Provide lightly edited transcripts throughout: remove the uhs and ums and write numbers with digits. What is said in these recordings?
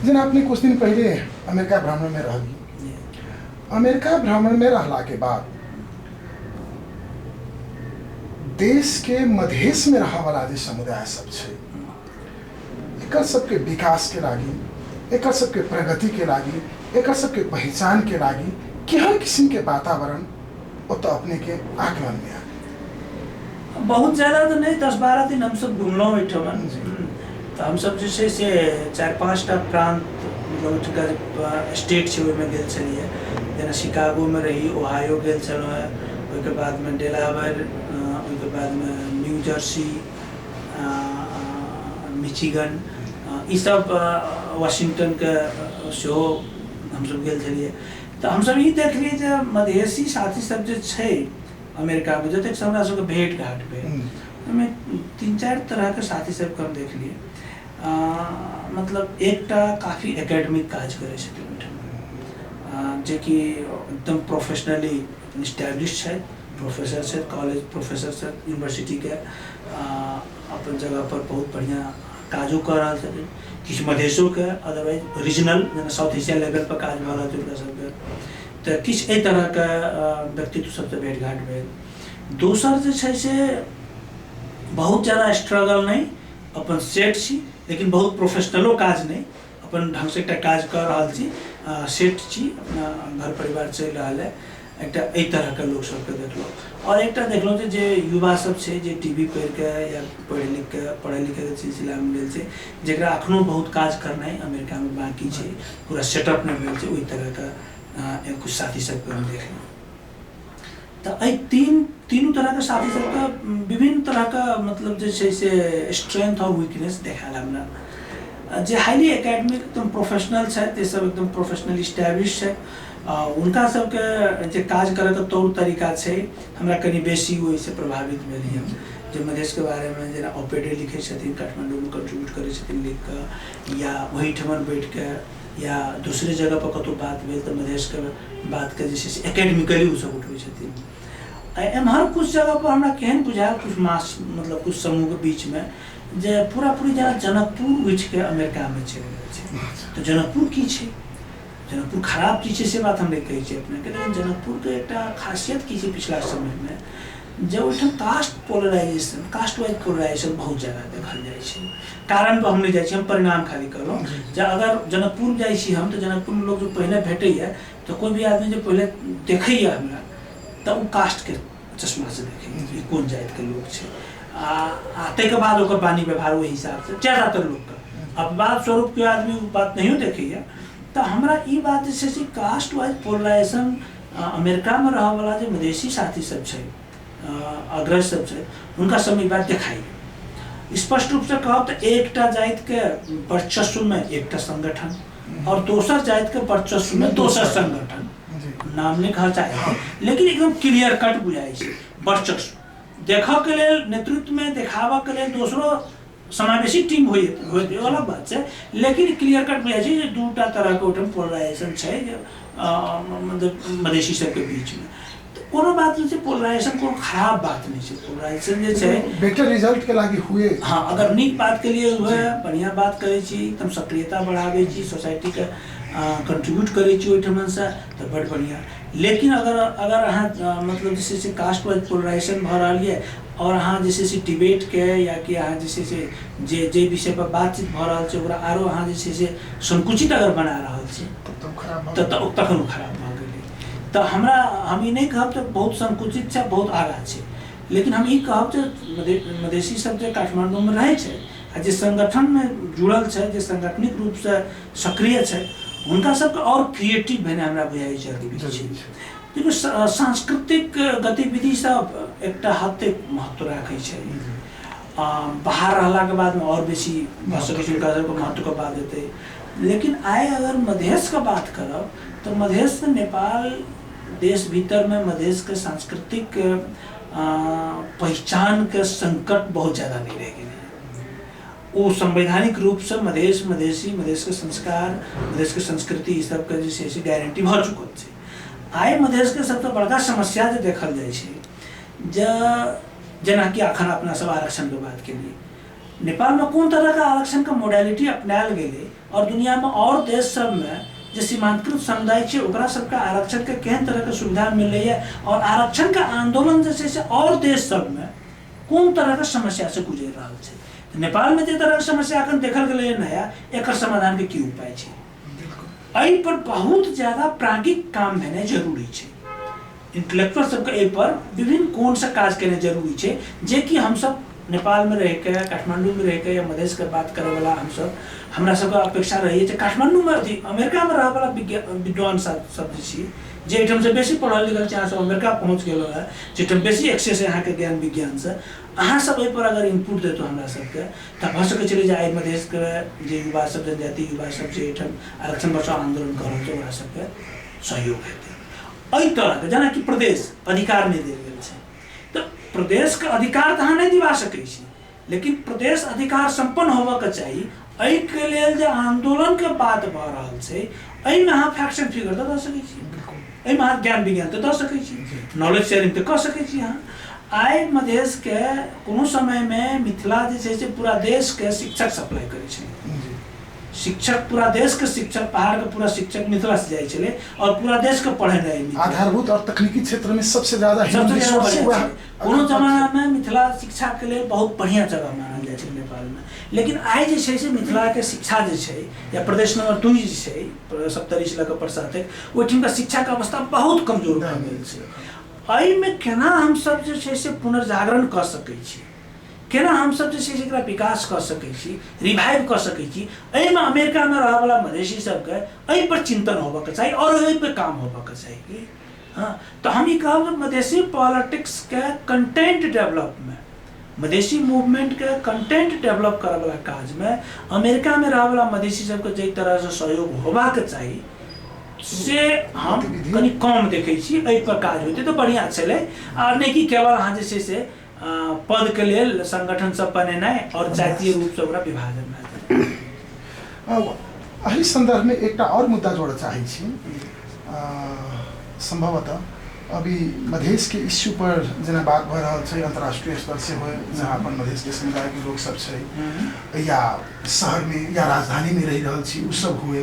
जना अपने कुछ दिन पहले अमेरिका भ्रमण में रही। अमेरिका भ्रमण में रहला के बाद देश के मधेश में रहा वाला जो समुदाय सब छे, एकर सबके विकास के लागी, एकर सबके प्रगति के लागी, एकर सबके पहचान के लागी केहन किस्म के वातावरण तो अपने के आकलन में आ बहुत ज़्यादा तो नहीं, 10-12 दिन हम सब घूमलों बैठवन। तो हम सब जैसे से 4-5टा प्रांत मतलब स्टेट छे में गेल छलिए। जना शिकागो में रही, ओहायो गेल छलो है, उसके बाद में डेलावेयर, उसके बाद में न्यू जर्सी, मिचिगन, ये सब वाशिंगटन के सेहो हम सब गेल छलिए। तो हम सब ये देख लिए जो मधेसी साथी सब जो छे अमेरिका में जतेक से हमरा सबके भेंट घाट पे हमें 3-4 तरह के साथी सब हम देख लिए। मतलब एकटा काफ़ी एकेडमिक काज करे छथिन, जे कि एकदम प्रोफेशनली इस्टेब्लिश है, प्रोफेसर से, कॉलेज प्रोफेसर से, यूनिवर्सिटी के अपन जगह पर बहुत बढ़िया काजो कर रहा छथिन। किछु मधेशों के अदरवाइज रीजनल जेना साउथ एशिया लेवल पर काज भऽ रहल छै ओकरा सबके। तो किछु एहि तरह के व्यक्तित्व सबसे भेंट घाट भेल। दोसर जे छै से बहुत ज़्यादा स्ट्रगल नहीं, अपन सेट छी लेकिन बहुत प्रोफेशनलो काज नहीं, अपन ढंग से एकटा काज कर रहल छी, सेट छी, अपना घर परिवार चलि रहल है। एक एहि तरह के लोग सबके देखलो, और एक देखलो जे युवा सब छै जे टीवी पढ़ के या पढ़े लिखे के सिलसिला में गेल छै, जेकरा अखनो बहुत काज करनाइ अमेरिका में बाकी छै, पूरा सेटअप नहीं भेल छै, ओहि तरह का कुछ साथी सबके हम देखलहुँ। तो तीनों तरह के साथी सबका विभिन्न तरह का मतलब जे छै से स्ट्रेंथ और वीकनेस देखाल हमरा। जे हाईली एकेडमिक एकदम प्रोफेशनल छै, ते सब एकदम प्रोफेशनल इस्टेब्लिश है, उनका सबके जे काज करे के तौर तरीका छै हमरा कनी बेसी ओहि से प्रभावित भेली हम। जे मधेश के बारे में जेना ऑपेडे लिखे छथिन, काठमांडू में कंट्रीब्यूट करे छथिन लिख के, या वही ठमन बैठ के, या दूसरे जगह पर कतौ बात भेल तो मधेश के बात के जे छै एकेडमिकली उ सब उठबै छथिन। एम्हर कुछ जगह पर हमरा केहन बुझायल, कुछ मास मतलब कुछ समूह के बीच में जे पूरी जना जनकपुर उठि के अमेरिका में चलि गेल छै। तो जनकपुर की छै, जनकपुर खराब चीज है से बात हम नहीं कही छै अपने के, लेकिन जनकपुर के एक खासियत की छै पिछला समय में जे ओहिठाम caste polarisation, caste wise polarisation बहुत ज़्यादा देखल जाइ छै। कारण पर हम नहीं जाइ छी, हम परिणाम खाली कहलहुँ जे अगर जनकपुर जाइ छी हम, तो जनकपुर में लोग जो पहले भेटैया, तो कोई भी आदमी जो पहले देखैया हमरा तो वो कास्ट के चश्मा से देखेंगे ये कौन जात के लोग छै, ताहि के बाद ओकर बानी व्यवहार ओहि हिसाब से ज़्यादातर लोग का अपवाद स्वरूप के आदमी बात नहीं देखैया। तो हमरा ई बात जे छै कास्ट वाइज पोलराइजेशन अमेरिका में रह वाला जो मधेसी साथी सब छै, अग्रज सब छै, उनका सब ई बात देखाई स्पष्ट रूप से कहब तो एकटा जाति के वर्चस्व में एकटा संगठन और दोसर जाति के वर्चस्व में दोसर संगठन, नाम नहीं कहा चाहे लेकिन एकदम क्लियर कट बुझाई छै। वर्चस्व देखा के लेल, नेतृत्व में देखावा के लेल दोसरो समावेशी टीम हो अलग बात है, लेकिन क्लियर कट बुझाई छै जे दूटा तरह के ओठम पोलराइजेशन छै मतलब मधेसी सब के बीच में। तो कोनो बात नहीं, पोलराइजेशन कोनो खराब बात नहीं है, पोलराइजेशन जे छै बेटर रिजल्ट के लागी हुए। हाँ, अगर नीक बात के लिए हुए, बढ़िया बात करे छी, एकदम सक्रियता बढ़ावे छी, सोसाइटी के कंट्रीब्यूट करे छी ओहिठमन से तो बड़ बढ़िया। लेकिन अगर अहाँ मतलब जैसे से कास्ट वाइज पोलराइजेशन भ रही है और अहाँ जैसे से डिबेट के या कि अहाँ जैसे से जे विषय पर बातचीत भ रहा है ओकरा आरो अहाँ जैसे से संकुचित अगर बना रहा है तो तखन खराब भ गेलै। तो हम ई नहीं कहब तो बहुत संकुचित है, बहुत आगा है, लेकिन हम ई कहब जे मधेसी सब जे काठमांडू में रहे छै आ जे संगठन में जुड़ल है, जे संगठनिक रूप से सक्रिय है, उनका सबके और क्रिएटिव भेने हमरा बुझाई छै गतिविधि। देखियो सांस्कृतिक गतिविधि सब एक हद तक महत्व रखे छै, बाहर रहला के बाद में और बेसी भऽ सकै छै उनका सबके महत्व के बात देते। लेकिन आइ अगर मधेश का बात करब तो मधेश से नेपाल देश भीतर में मधेश के सांस्कृतिक पहचान के संकट बहुत ज़्यादा नहीं रह गए। वो संवैधानिक रूप से मधेश, मधेसी, मधेश के संस्कार, मधेश के संस्कृति ई सब के जे गारंटी भऽ चुकल छै। आइ मधेश के सबसे बड़का समस्या जे देखल जाइ छै जेना कि अखन अपना सब आरक्षण के बात के लिए नेपाल में कौन तरह का आरक्षण का मोडालिटी अपनायल गेले और दुनिया में और देश सब में जो सीमांतकृत समुदाय है ओकरा सबका आरक्षण के केहन तरह के सुविधा मिल रही है और आरक्षण का आंदोलन जैसे से और देश सब में कौन तरह का समस्या से गुजर रहा है। तो नेपाल में जे तरह के समस्या अखन देखल गेलै नया एकर समाधान के की उपाय है। एहि पर बहुत ज्यादा प्राज्ञिक काम भेनाइ जरूरी है। इंटेलेक्चुअल सबके एहि पर विभिन्न कोण से काज करना जरूरी है जे कि हम सब नेपाल में रह के काठमांडू में रह के या मधेश के बात करे वाला हम सब हमरा सबके अपेक्षा रही है काठमांडू में अमेरिका में रह वाला विद्वान सब जे एठम से बेसी पढ़ल लिखल छै, अहाँ सब अमेरिका पहुँच गेल है जेठम बेसी एक्सेस है अहाँ के ज्ञान विज्ञान से, अहाँ सब एहि पर अगर इनपुट देतो हमरा सबके त भ सकै छै जे आइ मधेश के जे युवा सब जनजाति युवा सब जे एठम आरक्षण बचाव आंदोलन कर रहल छै ओकरा सबके सहयोग हेतै। एहि तरह के जेना कि प्रदेश अधिकार नहीं देल गेल छै तो प्रदेश के अधिकार तो अहाँ नहीं दिवा सकै छी, लेकिन प्रदेश अधिकार संपन्न होबऽ के चाही। एहि के लेल जे आंदोलन के बात भ रहल छै एहि में अहाँ फैक्शन फिगर दऽ सकै छी, एहि में अहाँ ज्ञान विज्ञान तो दऽ सकै छी, नॉलेज शेयरिंग तो कऽ सकै छी। अहाँ आइ मधेश के कोनो समय में मिथिला जे छै से पूरा देश के शिक्षक सप्लाई करै छै, शिक्षक पूरा देश के शिक्षक पहाड़ के पूरा शिक्षक मिथिला से जाए चले और पूरा देश के पढ़े आधारभूत और तकनीकी क्षेत्र में सबसे ज्यादा कोनो जमाना में मिथिला शिक्षा के लिए बहुत बढ़िया जगह मानल जाए नेपाल में। लेकिन आई जे छै से मिथिला के शिक्षा जे छै या प्रदेश नंबर 2 जे छै 70 से लेकर प्रसाद ओहिठाम का शिक्षा के अवस्था बहुत कमजोर भऽ गेल छै। एहि में केना हम सब जे छै से पुनर्जागरण कर सकै छी, केना हम सब जे छै से एकरा विकास कर सकै छी, रिवाइव कर सकै छी। एहि में अमेरिका में रह वाला मधेसी सबके एहि पर चिंतन होबऽ के चाही और एहि पे काम होबऽ के चाही। हाँ तो हम ई कहब मधेसी पॉलिटिक्स के कंटेंट डेवलप में मधेसी मूवमेंट के कंटेंट डेवलप करे वाला काज में अमेरिका में रह वाला मधेसी सबके जे तरह से सहयोग होबा के चाही से हम कनी कम देखै छी। एहि पर काज होते तो बढ़िया छलै आ नहि कि केवल अहाँ जे छै से पद के लेल संगठन सब बनेनाइ और जातीय रूप से ओकरा विभाजन। एहि संदर्भ में एकटा और मुद्दा जोड़ऽ चाहै छी। संभवतः अभी मधेश के इश्यू पर जेना बात भऽ रहल छै अंतर्राष्ट्रीय स्तर से हो जहाँ अपन मधेश के समुदाय के लोग सब छै या शहर में या राजधानी में रह रहल छी उ सब हुए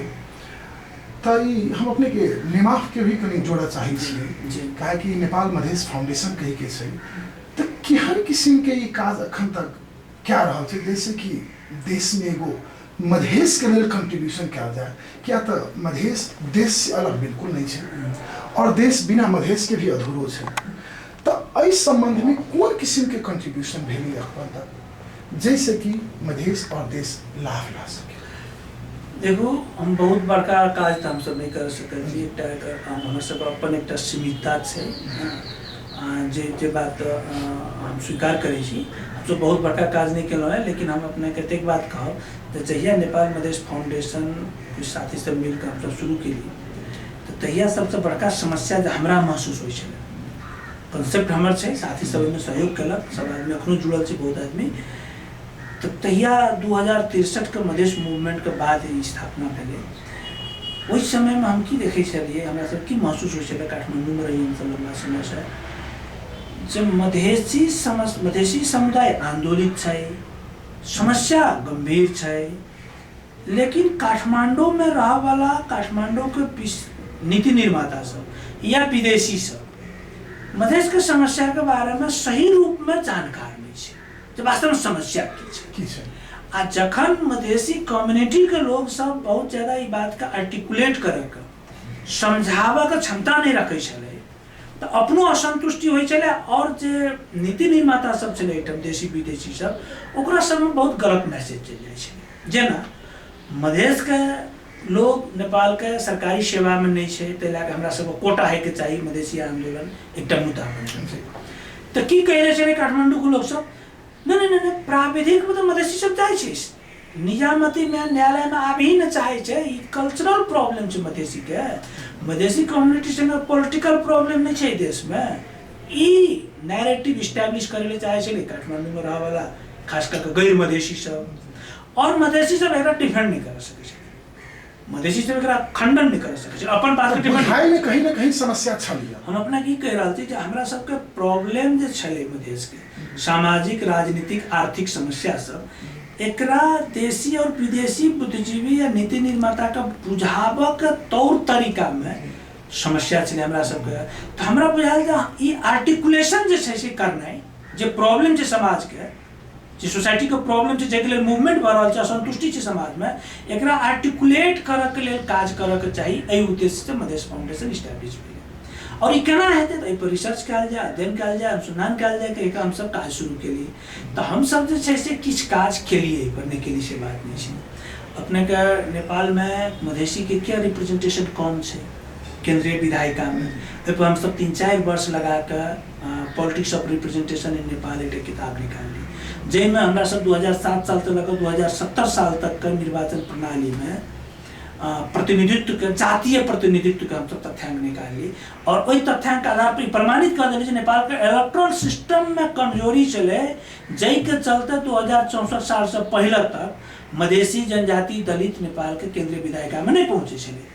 तो हम अपने के निमाफ के भी कनी जोड़ऽ चाहै छी काहे कि नेपाल मधेश फाउंडेशन कही के छै तो केहन किस्म के काज अखन तक क्या रहल छै जैसे कि देश में एगो मधेश के लिए कंट्रीब्यूशन किया जाए। क्या तो मधेश देश से अलग बिल्कुल नहीं है और देश बिना मधेश के भी अधूरो है। तो इस संबंध में कौन किस्म के कंट्रीब्यूशन भेली अखन तक जैसे कि मधेश और देश लाभ ला सके। देखो हम बहुत बड़का काज तो हम सब नहीं कर सकै छी, एकटा हमर सब अपन एकटा सीमितता छै जे बात हम स्वीकार करै छी। हम सब बहुत बड़का काज नहीं केलहुँ है, लेकिन हम अपने कतेक बात कहब तो जहिया नेपाल मधेश फाउंडेशन कुछ साथी सब मिलकर हम सब शुरू केली तो तहिया सबसे बड़का समस्या जो हमरा महसूस होइ छलै, कंसेप्ट हमर छै साथी सब में सहयोग केलक, सब आदमी अखनो जुड़ल छै बहुत आदमी। तो तहिया 2063 के मधेश मूवमेंट के बाद स्थापना भेलै। ओहि समय में हम की देखै छलियै, हमरा सब की महसूस होइ छलै, काठमांडू में रही हम सब लंबा समय से जब मधेसी समुदाय आंदोलित छै, समस्या गंभीर छै, लेकिन काठमांडू में रह वाला काठमांडू के नीति निर्माता सब या विदेशी सब मधेश के समस्या के बारे में सही रूप में जानकार नहीं छै जे वास्तव में समस्या की छै। आ जखन मधेसी कम्युनिटी के लोग सब बहुत ज्यादा ई बात का आर्टिकुलेट करे के समझावा के क्षमता नहीं रखे छले तो अपनो असंतुष्टि होइ छले और जे नीति निर्माता सब छले एकदम देशी विदेशी सब ओकरा सब में बहुत गलत मैसेज चल जाए छले। जेना मधेश के लोग नेपाल के सरकारी सेवा में नहीं छे तै लए के हमरा सब कोटा है के चाहिए मधेसी आंदोलन एकटा मुद्दा बन छै। तो की कह रहे छले काठमांडू के लोग सब नहीं प्राविधिक में तो मधेसी सब जाए छे, निजामती में न्यायालय में आब ही न चाहे छे, ई कल्चरल प्रॉब्लम छे मधेसी के। मधेसी कम्युनिटी से पॉलिटिकल प्रॉब्लम नहीं छे देश में। ई नैरेटिव स्टैब्लिश करे ले चाहे छे काठमांडू में रह वाला खास करके गैर मधेसी सब और मधेसी सब एकरा डिफेंड नहीं कर सके छे, मधेसी सब एकरा खंडन नहीं कर सके छे, अपन बात के डिफेंड भाई में कहीं ना कहीं समस्या छल। हम अपना की कह रहल छी जे हमरा सब के प्रॉब्लम जे छले मधेश के सामाजिक राजनीतिक आर्थिक समस्या सब एकरा देशी और विदेशी बुद्धिजीवी या नीति निर्माता का बुझावक तौर तरीका में समस्या छलै हमरा सबके। तो हमरा बुझायल जे ई आर्टिकुलेशन जे छै से करनाइ, जे प्रॉब्लम छै समाज के, जे सोसाइटी के प्रॉब्लम छै, जेके लेल मूवमेंट भऽ रहल छै, असंतुष्टि छै समाज में, एकरा आर्टिकुलेट करऽ के लेल काज करऽ के चाही। एहि उद्देश्य से मधेश फाउंडेशन स्टैब्लिश भेल। और ये केना हेतै तऽ एहि पर रिसर्च कयल जाय, अध्ययन कयल जाय, अनुसंधान कयल जाय के हम सब काज शुरू केलिए। तो हम सब जे छै से किछु काज केलिए, एहि पर नहि केलिए से बात नहीं छै। अपने के नेपाल में मधेसी के क्या रिप्रेजेंटेशन कम छै केंद्रीय विधायिका में, एहि पर हम सब 3-4 वर्ष लगा के politics of representation in Nepal एक किताब निकाली, जैमे हमरा सब 2007 साल से लेकर 2070 साल तक के निर्वाचन प्रणाली में प्रतिनिधित्व के, जातीय प्रतिनिधित्व के हम सब तथ्यांक निकाली। और वही तथ्यांक के आधार पर प्रमाणित कर देली नेपाल के इलेक्टोरल सिस्टम में कमजोरी चले, जै के चलते 2064 साल से पहले तक मधेसी जनजाति दलित नेपाल के केंद्रीय विधायिका में नहीं पहुंचे छले।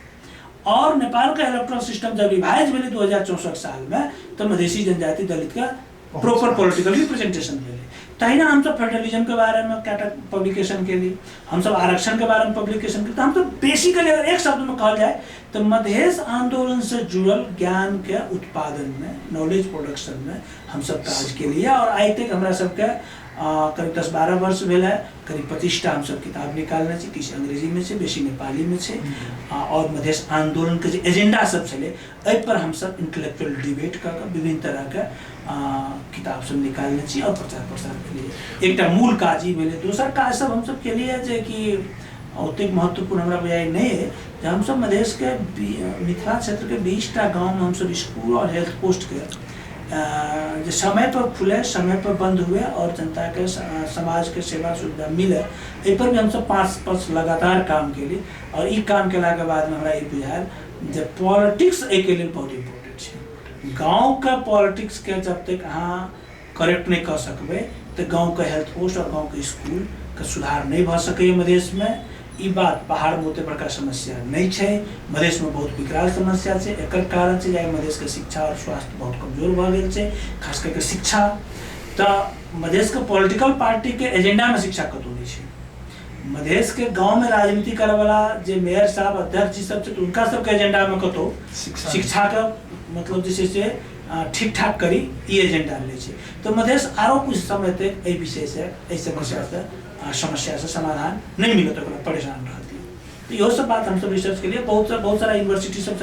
और नेपाल का इलेक्टोरल सिस्टम जब रिवाइज भेले 2064 साल में, तो मधेसी जनजाति दलित का प्रॉपर पॉलिटिकल रिप्रेजेंटेशन भेले। तहिना हम सब फेडरलिज्म के बारे में क्या पब्लिकेशन के लिए, हम सब आरक्षण के बारे में पब्लिकेशन के, तो हम सब बेसिकली अगर एक शब्द में कहल जाए तो मधेश आंदोलन से जुड़ल ज्ञान के उत्पादन में, नॉलेज प्रोडक्शन में हम सब काज के लिए। और आई तक हमरा सबके करीब 10-12 वर्ष भेल है, करीब 25टा हम सब किताब निकालने छी, किछु अंग्रेजी में छै, बेसी नेपाली में छै। और मधेश आंदोलन के जे एजेंडा सब छलै, एहि पर हम सब इंटेलेक्चुअल डिबेट कर के विभिन्न तरह के किताब सब निकालने छी और प्रचार प्रसार केलिए। एकटा मूल काज ई भेलै। दोसर काज सब हम सब केलिए जे कि ओतेक महत्वपूर्ण हमरा बुझाइ नहीं है, जे हम सब मधेश के मिथिला क्षेत्र के 20टा गाँव में हम सब स्कूल और हेल्थ पोस्ट के जो समय पर खुले, समय पर बंद हुए और जनता के समाज के सेवा सुविधा मिले, एहि पर भी हम सब 5 वर्ष लगातार काम केली। और ई काम केला के बाद में हमरा ई बुझायल जे पॉलिटिक्स एहि के लेल बहुत इम्पोर्टेंट छै। गाँव के पॉलिटिक्स के जब तक अहाँ करेक्ट नहीं कर सकबै, तो गाँव के हेल्थ पोस्ट और गाँव के स्कूल के सुधार नहीं भ सकैए मधेश में। ई बात पहाड़ में ओते बड़का समस्या नहीं छै, मधेश में बहुत विकराल समस्या छै। एकर कारण छै जे मधेश के शिक्षा और स्वास्थ्य बहुत कमजोर भ गेल छै, खास करके शिक्षा। तो मधेश के पॉलिटिकल पार्टी के एजेंडा में शिक्षा कतौ नहीं छै। मधेश के गांव में राजनीति करे वाला जे मेयर साहब, अध्यक्ष जी सब छै, उनका सब के एजेंडा में कतौ शिक्षा का मतलब जे छै ठीक ठाक करी, ई एजेंडा ले छै। तो मधेश आरो कुछ समय तक एहि विषय से, एहि समस्या से समाधान नहीं मिले, तो परेशान रहती। तो यहो सब बात हम सब रिसर्च के लिए बहुत सारा यूनिवर्सिटी सब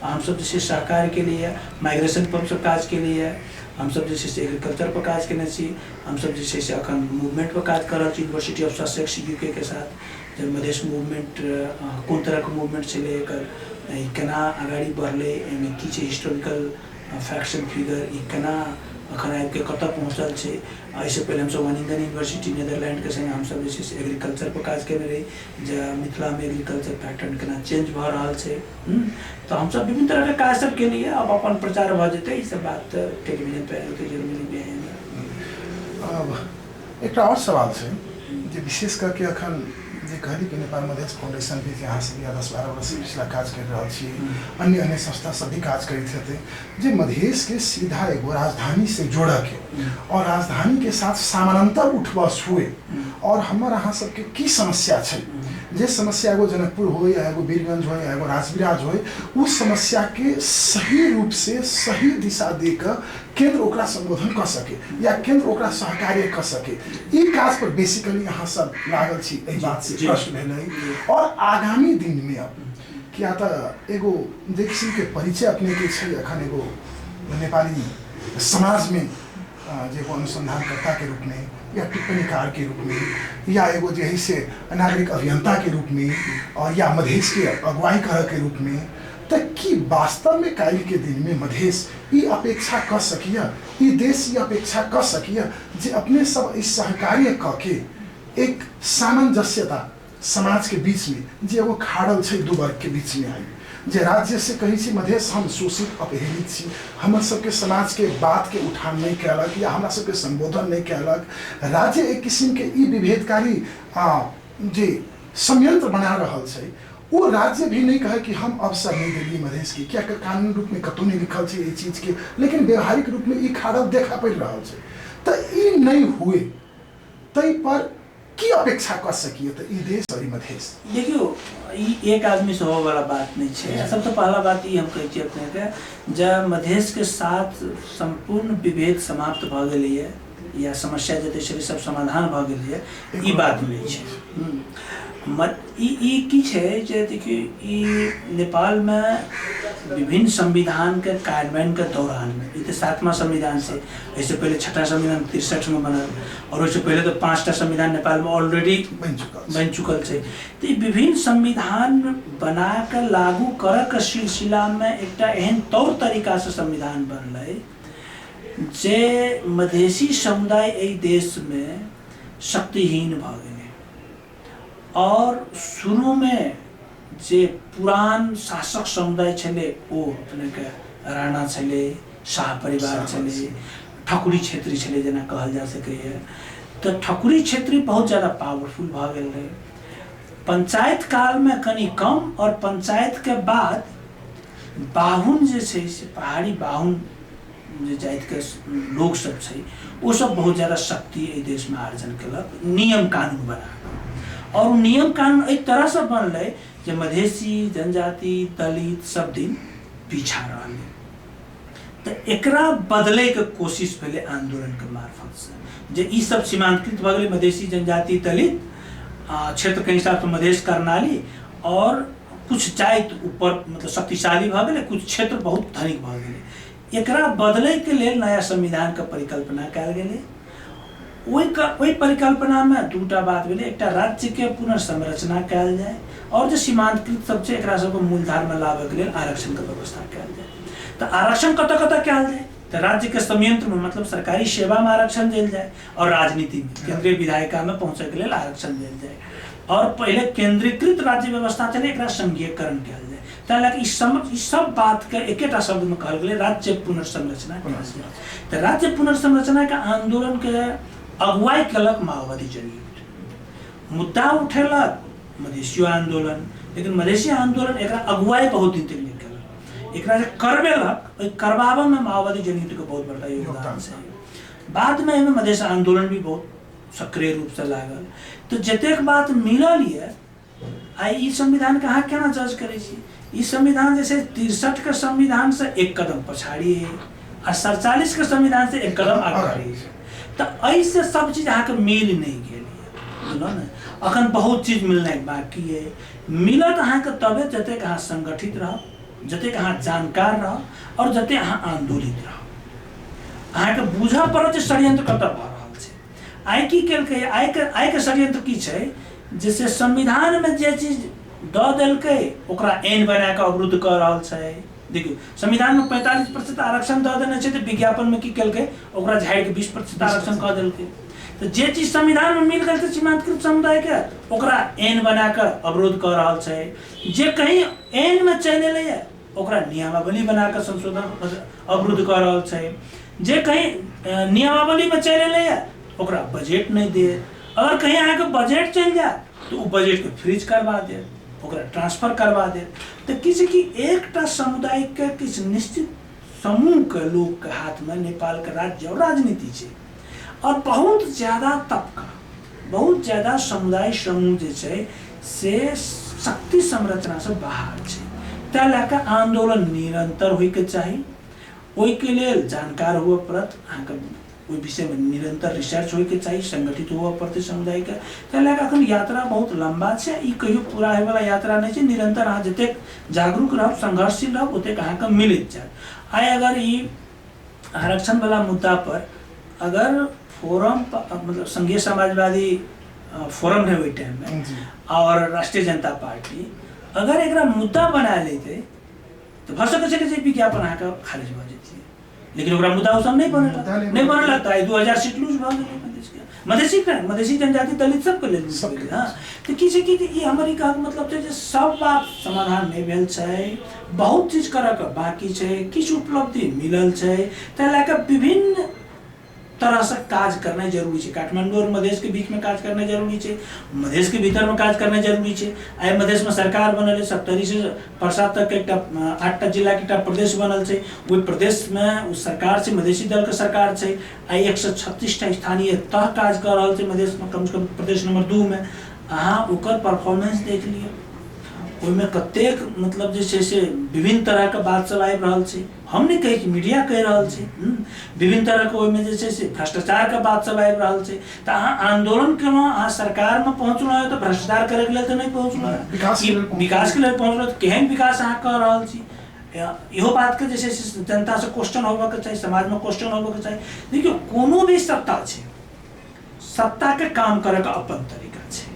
हम सब जैसे सहकार के लिए, माइग्रेशन पर सब काज के लिए, हम सब जैसे एग्रीकल्चर पर काज केने छी, हम सब जैसे अखन मूवमेंट पर काज कर रहल छी यूनिवर्सिटी ऑफ ससेक्स यूके के साथ। जब मधेश मूवमेंट कोन तरह के मूवमेंट छलै, एकर केना आगाड़ी बढ़लै, एहिमे की छै हिस्टोरिकल फैक्ट्स एंड फिगर, ई केना अखन आबि के कतऽ पहुँचल छै। एहिसँ पहले हम सब वानिंगन यूनिवर्सिटी नीदरलैंड के संगे हम सब जे छै एग्रीकल्चर पर काज केने रही, जे मिथिला में एग्रीकल्चर पैटर्न केना चेंज भऽ रहल छै। तो हम सब विभिन्न तरह के काज सब के लिए अब अपन प्रचार भऽ जेतै, ई सब बात टेलीविजन पे होतै, जर्मनी में। अब एक और सवाल छै जे विशेष करके अखन जे कहली कि नेपाल मधेश फाउंडेशन भी यहाँ से 10-12 वर्ष पिछला काज कर रहा छी, अन्य संस्था सब भी काज करते हेतै, जे मधेश के सीधा एगो राजधानी से जोड़ के और राजधानी के साथ समानांतर उठबस हुए। और हमार अहाँ सबके की समस्या छै, जे समस्या एगो जनकपुर हो या एगो वीरगंज हो या एगो राजविराज हो, उस समस्या के सही रूप से सही दिशा देकर केंद्र ओकरा संबोधन कर सके या केंद्र ओकरा सहकार्य कर सके, ई काज पर बेसिकली यहाँ सब लागल छी। एहि बात से प्रश्न भेलै। और आगामी दिन में अब क्या तो एगो देखी के परिचय अपने के छै, अखन एगो नेपाली समाज में जे अनुसंधानकर्ता के रूप में या टिप्पणीकार के रूप में या एगो जे से नागरिक अभियंता के रूप में और या मधेश के अगुवाई कर के रूप में, तो कि वास्तव में काल के दिन में मधेश ये अपेक्षा कर सकिए, ये देश ये अपेक्षा कर सकिए जे अपने सब इस सहकार्य करके एक सामंजस्यता समाज के बीच में जे एगो खाड़ल छै दू वर्ग के बीच में आई, जे राज्य से कही छी मधेश हम शोषित अपहेलित छी, हमर सबके समाज के बात के उठान नहीं कलक या हमरा सबके संबोधन नहीं कलक। राज्य एक किस्म के ई विभेदकारी जे संयंत्र बना रहल छै, वो राज्य भी नहीं कहे कि हम अवसर नहीं दिल्ली मधेश की, क्या कानून रूप में कतौ नहीं लिखल छै ये चीज के, लेकिन व्यवहारिक रूप में ई खाड़ल देखा पड़ रहा है। तो ई नहीं हुए, तै पर की अपेक्षा कर सकिए तो ई देश और ई मधेश? देखियो, ई एक आदमी से हो वाला बात नहीं है। सबसे पहला बात ये हम कहै छियै अपने के, जब मधेश के साथ संपूर्ण विभेद समाप्त भ गेलै है या समस्या जते छलै सब समाधान भ गेलै है, ई बात नहीं है। ई की छै जे देखियो, ई नेपाल में विभिन्न संविधान के कार्यान्वयन के दौरान में, ये 7वां संविधान से, इससे पहले 6ठा संविधान 63 में बनल, और उससे पहले तो 5टा संविधान नेपाल में ऑलरेडी बन चुकल है। तो ये विभिन्न संविधान बना कर लागू करे के सिलसिला में एक एहन तौर तरीका से संविधान बनल जे मधेसी समुदाय एहि देश में शक्तिहीन भ गेलै। और शुरू में जे पुरान शासक समुदाय छले, ओ अपने के राणा छले, शाह परिवार छले, ठकुरी क्षेत्री छले जेना कहल जा सकैए। तो ठकुरी क्षेत्री बहुत ज़्यादा पावरफुल भ गेल रहे। पंचायत काल में कनी कम, और पंचायत के बाद बाहुन जे छै से पहाड़ी बाहुन जे जाति के लोग सब छै, वो सब बहुत ज़्यादा शक्ति एहि देश में आर्जन केलक, नियम कानून बना। और नियम कानून एहि तरह से बनलै जे मधेसी, जनजाति, दलित सब दिन पीछा रहलै। तो एकरा बदले के कोशिश भेलै आंदोलन के मार्फत से, जे ई सब सीमांतकृत भ गेलै। मधेसी, जनजाति, दलित क्षेत्र के हिसाब से मधेश, कर्णाली, और कुछ जाति ऊपर मतलब शक्तिशाली भ गेलै, कुछ क्षेत्र बहुत धनिक भ गेलै। एकरा बदले के लेल नया संविधान के परिकल्पना कयल गेलै। वही परिकल्पना में दूटा बात भेलै, एकटा राज्य के पुनर्संरचना कयल जाए, और जो सीमांतकृत सब छै एकरा सबके मूलधार में लाबे के लेल आरक्षण के व्यवस्था कयल जाए। तो आरक्षण कतऽ कतऽ कयल जाए? तो राज्य के संयंत्र में, मतलब सरकारी सेवा में आरक्षण देल जाए, और राजनीति में, केंद्रीय विधायिका में पहुंचे के लेल आरक्षण देल जाए। और पहले केंद्रीकृत राज्य व्यवस्था चले, एकरा संघीयकरण कयल जाए। ताकि ई सब बात के एकेटा शब्द में कहल गेलै, राज्य पुनर्संरचना। तो राज्य पुनर्संरचना के आंदोलन के अगुवाई कलक माओवादी जन मुद्दा उठेलक मधेसी आंदोलन, लेकिन मधेसी आंदोलन एक अगुवाई बहुत दिन तक नहीं कलक। एक करवेलक, करवाबे में माओवादी जनयुद्ध के बहुत बड़का योगदान है। बाद में एहिमे मधेसी आंदोलन भी बहुत सक्रिय रूप से लागल। तो जतेक बात मिलल है, आई ई संविधान के अहाँ केना जज करै छी? ई संविधान जैसे 63 के संविधान से एक कदम पछाड़ी है, और 47 के संविधान से एक कदम आगे है। तो ऐसे सब चीज अहाँ के मिल नहीं गेल, बुझलौ ने? अखन बहुत चीज मिलना बाकी है। मिलत अहाँ के तबे जतेक अहाँ संगठित रह, जतेक अहाँ जानकार रह, और जते अहाँ आंदोलित रह। अहाँ के बुझा पड़त जे षड्यंत्र कतऽ भऽ रहल छै। आइ की केलकै? आइ के षड्यंत्र की छै? जैसे संविधान में जे चीज दऽ देलकै ओकरा एन बना के अवरुद्ध कऽ रहल छै। देखियो, संविधान में 45% आरक्षण दऽ देने छै, तो विज्ञापन में की केलकै? ओकरा झाड़ि के 20% आरक्षण कऽ देलकै। तो जे चीज संविधान में मिल गेल सीमांतकृत समुदाय के, ओकरा एन बना कर अवरोध कऽ रहल छै। जे कहीं एन में चलि एलै ओकरा नियमावली बना कर संशोधन अवरुद्ध कऽ रहल छै। जे कहीं नियमावली में चलि एलै ओकरा बजट नहीं दे। अगर कहीं अहाँ के बजट चलि जाए तो वो बजट के फ्रीज करवा दे, ओकरा ट्रांसफर करवा दे। तो किसी की एकटा समुदाय के किस निश्चित समूह के लोग के हाथ में नेपाल के राज्य और राजनीति छै, और बहुत ज्यादा तबका, बहुत ज्यादा समुदाय समूह जे छै से शक्ति संरचना से बाहर छै। तैं लए कऽ आंदोलन निरंतर होय के चाही। ओहि के लेल जानकार हुए पड़त, अहाँके ओहि विषय में निरंतर रिसर्च होय के चाहिए, संगठित हुए पड़ते समुदाय के। तैं लए कऽ अखन यात्रा बहुत लंबा छै, ई कहियो पूरा होय वाला यात्रा नहीं छै। निरंतर अहाँ जतेक जागरूक रहब, संघर्षशील रहब, ओतेक अहाँके मिलैत जायत। आइ अगर ई आरक्षण वाला मुद्दा पर अगर फोरम मतलब संघीय समाजवादी फोरम रहे ओहि टाइम में, और राष्ट्रीय जनता पार्टी अगर एकरा मुद्दा बना लेते तो भऽ सकै छै कि विज्ञापन अहाँके खारिज भऽ जेतै। लेकिन ओकरा मुद्दा ओ सब नहीं बनल तो 2000 सीट लूज भऽ गेलै मधेसी जनजाति दलित सब के लेल लूज भेलै। हाँ, तो की छै कि ई हमर ई कहक मतलब छै जे सब बात समाधान नहीं भेल छै, बहुत चीज करऽ के बाकी छै, किछु उपलब्धि मिलल छै। तैं लए कऽ विभिन्न तरह से काज करना जरूरी है। काठमांडू और मधेश के बीच में काज करना जरूरी है, मधेश के भीतर में काज करना जरूरी है। आई मधेश में सरकार बनल है, 70 से प्रसाद तक एक 8टा जिला के प्रदेश बनल है। वही प्रदेश में उस सरकार से मधेसी दल के सरकार है। आई 136टा स्थानीय तह काज कर रहा है मधेश में, कम से कम प्रदेश नंबर 2 में। अहाँ ओकर परफॉर्मेंस देख लियो, ओहिमे कतेक मतलब जे छै से विभिन्न तरह के बात सब आबि रहल छै। हम नहीं कहे मीडिया कह रहल छै, विभिन्न तरह के ओहिमे जे छै से भ्रष्टाचार के बात सब आबि रहल छै। तो अहाँ आंदोलन केलहुँ, अहाँ सरकार में पहुँचलहुँ है तो भ्रष्टाचार करे के लेल तो नहीं पहुँचलहुँ है, विकास के लेल पहुँचलहुँ। तो केहन विकास अहाँ कह रहल छी, इहो बात के जे छै से जनता से क्वेश्चन होबे के चाहिए, समाज में क्वेश्चन होबे के चाहिए। देखियो कोनो भी सत्ता छै, सत्ता के काम करे के अपन तरीका छै।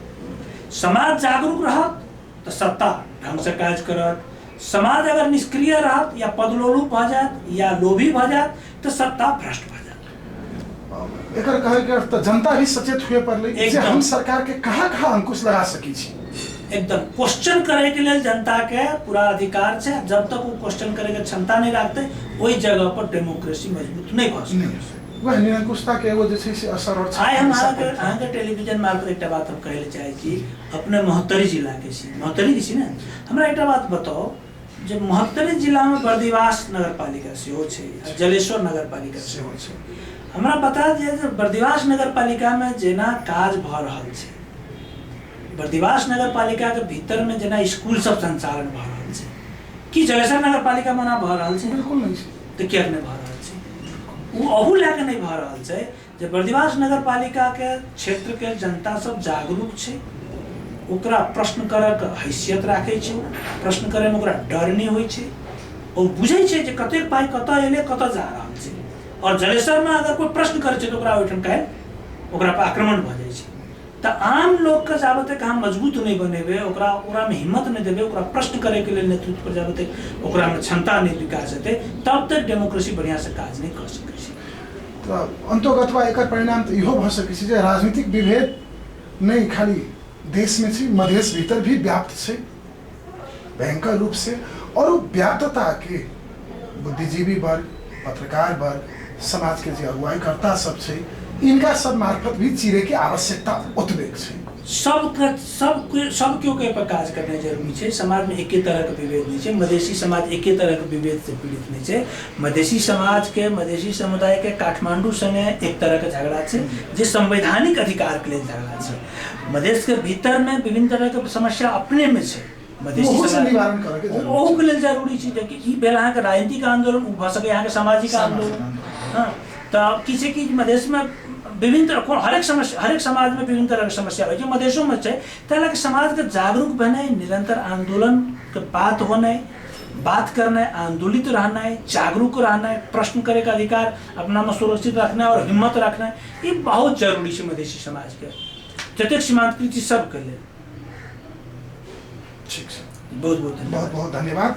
समाज जागरूक रहत तो सत्ता ढंग से काज करत, समाज अगर निष्क्रिय रहत या पदलोलुप भ जात या लोभी भ जात तो सत्ता भ्रष्ट भ जात। एकर कहे के अर्थ जनता भी सचेत हुए पड़ले जे हम सरकार के कहाँ अंकुश लगा सकी छी। एकदम क्वेश्चन करे के लिए जनता के पूरा अधिकार है। जब तक वो क्वेश्चन करे के क्षमता नहीं रखते वही जगह पर डेमोक्रेसी मजबूत नहीं भ सकते। वह निरंकुशता के एगो जे छै से असर और आइ हम अहाँके टेलीविजन मार्फत एकटा बात हम कहले चाहे छी, अपने महोत्तरी जिला के छी, महोत्तरी छी ने, हमरा एकटा बात बताओ जे महोत्तरी जिला में बर्दिवास नगरपालिका सेहो छै, जलेश्वर नगरपालिका सेहो छै। हमरा बता दिए जे बर्दिवास नगरपालिका में जेना काज भ रहल छै, बर्दिवास नगरपालिका के भीतर में जेना स्कूल सब संचालन भ रहल छै, कि जलेश्वर नगरपालिका में ना भ रहल छै? बिल्कुल नहीं छै। तो किया नहीं भ रहल छै? वो अहू लैके नहीं भ रहल छै जे बर्दिवास नगरपालिका के क्षेत्र के जनता सब जागरूक छै, ओकरा प्रश्न करे के हैसियत राखे छै, प्रश्न करे में ओकरा डर नहीं होइ छै, और बुझे छै जे कतेक पाई कतऽ एले कतऽ जा रहल छै। और जलेश्वर में अगर कोई प्रश्न करे छै तो ओकरा ओहिठाम काल्हि ओकरा पर आक्रमण भ जाइ छै। तो आम लोग के जाबत तक हम मजबूत नहीं बनेबे, ओकरा में हिम्मत नहीं देबे, ओकरा प्रश्न करे के लिए नेतृत्व पर जाबत तक ओकरा में क्षमता नहीं विकास हेतै, तब तक डेमोक्रेसी बढ़िया से काज नहीं कर सकै छै। तो अंतोगतवा एकर परिणाम तो इहो भ सकै छै जे राजनीतिक विभेद नहीं खाली देश में छै, मधेश भीतर भी व्याप्त छै भयंकर रूप से। और वो व्याप्तता के बुद्धिजीवी वर्ग, पत्रकार वर्ग, समाज के जे अगुवाईकर्ता सब छै, इनका सब मार्फत भी चीरे की आवश्यकता उतबे छै। सब क्यों के पर काज करना जरूरी है। समाज में एक ही तरह का विभेद नहीं है, मधेसी समाज एक ही तरह के विभेद से पीड़ित नहीं है। मधेसी समाज के, मधेसी समुदाय के काठमांडू संगे एक तरह का झगड़ा है जो संवैधानिक अधिकार के लिए झगड़ा है। मधेश के भीतर में विभिन्न तरह के समस्या अपने में है, मधेसी निवारण करे के ओहू के लिए जरूरी है कि ई बेल अहाँ के राजनीतिक आंदोलन भ सके, अहाँ के सामाजिक आंदोलन। हां तो किसी की मधेश में विभिन्न तरह हरेक समाज में विभिन्न तरह की समस्या हो, जो मधेशों में है, ताकि समाज के जागरूक बने, निरंतर आंदोलन के बात होने, बात करना, आंदोलित रहना है, जागरूक रहना है, प्रश्न करे का अधिकार अपना में सुरक्षित रखना है और हिम्मत रखना है, ये बहुत जरूरी है मधेसी समाज के जतेक सीमांतकृत सब के लिए। ठीक है, बहुत बहुत धन्यवाद।